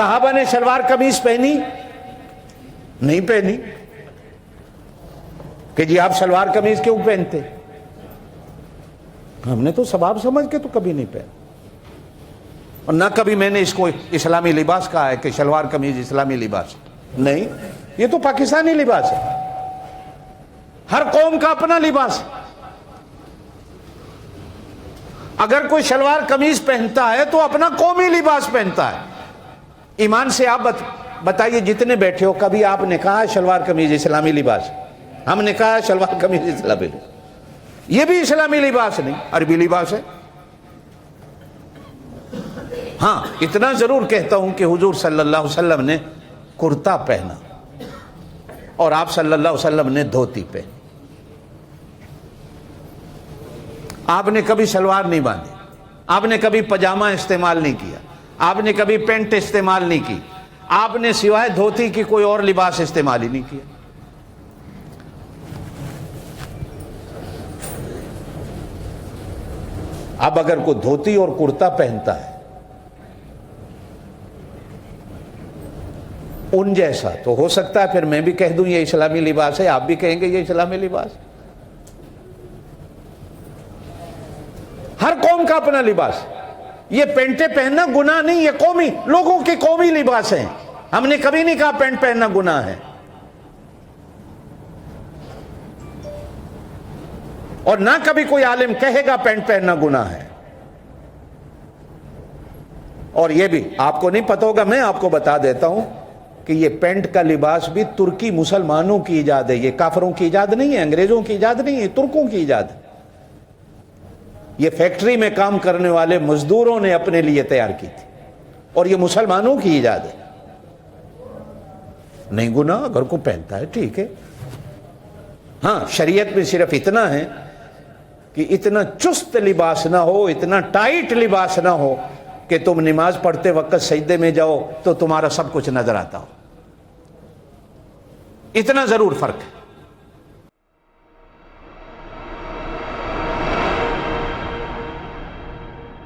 صحابہ نے شلوار قمیض پہنی؟ نہیں پہنی کہ جی آپ شلوار قمیض کیوں پہنتے؟ ہم نے تو ثواب سمجھ کے تو کبھی نہیں پہنا، اور نہ کبھی میں نے اس کو اسلامی لباس کہا ہے کہ شلوار قمیض اسلامی لباس نہیں، یہ تو پاکستانی لباس ہے، ہر قوم کا اپنا لباس ہے۔ اگر کوئی شلوار قمیض پہنتا ہے تو اپنا قومی لباس پہنتا ہے۔ ایمان سے آپ بتائیے جتنے بیٹھے ہو، کبھی آپ نے کہا شلوار قمیض اسلامی لباس؟ ہم نے کہا شلوار قمیض اسلامی لباس؟ یہ بھی اسلامی لباس نہیں، عربی لباس ہے۔ ہاں اتنا ضرور کہتا ہوں کہ حضور صلی اللہ علیہ وسلم نے کرتا پہنا اور آپ صلی اللہ علیہ وسلم نے دھوتی پہنی۔ آپ نے کبھی شلوار نہیں باندھی، آپ نے کبھی پاجامہ استعمال نہیں کیا، آپ نے کبھی پینٹ استعمال نہیں کی، آپ نے سوائے دھوتی کی کوئی اور لباس استعمال ہی نہیں کیا۔ اب اگر کوئی دھوتی اور کرتا پہنتا ہے ان جیسا، تو ہو سکتا ہے پھر میں بھی کہہ دوں یہ اسلامی لباس ہے، آپ بھی کہیں گے یہ اسلامی لباس۔ ہر قوم کا اپنا لباس۔ یہ پینٹیں پہننا گناہ نہیں، یہ قومی لوگوں کے قومی لباس ہیں۔ ہم نے کبھی نہیں کہا پینٹ پہننا گناہ ہے، اور نہ کبھی کوئی عالم کہے گا پینٹ پہننا گناہ ہے۔ اور یہ بھی آپ کو نہیں پتہ ہوگا، میں آپ کو بتا دیتا ہوں کہ یہ پینٹ کا لباس بھی ترکی مسلمانوں کی ایجاد ہے، یہ کافروں کی ایجاد نہیں ہے، انگریزوں کی ایجاد نہیں ہے، ترکوں کی ایجاد ہے۔ یہ فیکٹری میں کام کرنے والے مزدوروں نے اپنے لیے تیار کی تھی، اور یہ مسلمانوں کی ایجاد ہے۔ نہیں گناہ، اگر کوئی پہنتا ہے ٹھیک ہے۔ ہاں شریعت میں صرف اتنا ہے کہ اتنا چست لباس نہ ہو، اتنا ٹائٹ لباس نہ ہو کہ تم نماز پڑھتے وقت سجدے میں جاؤ تو تمہارا سب کچھ نظر آتا ہو۔ اتنا ضرور فرق ہے۔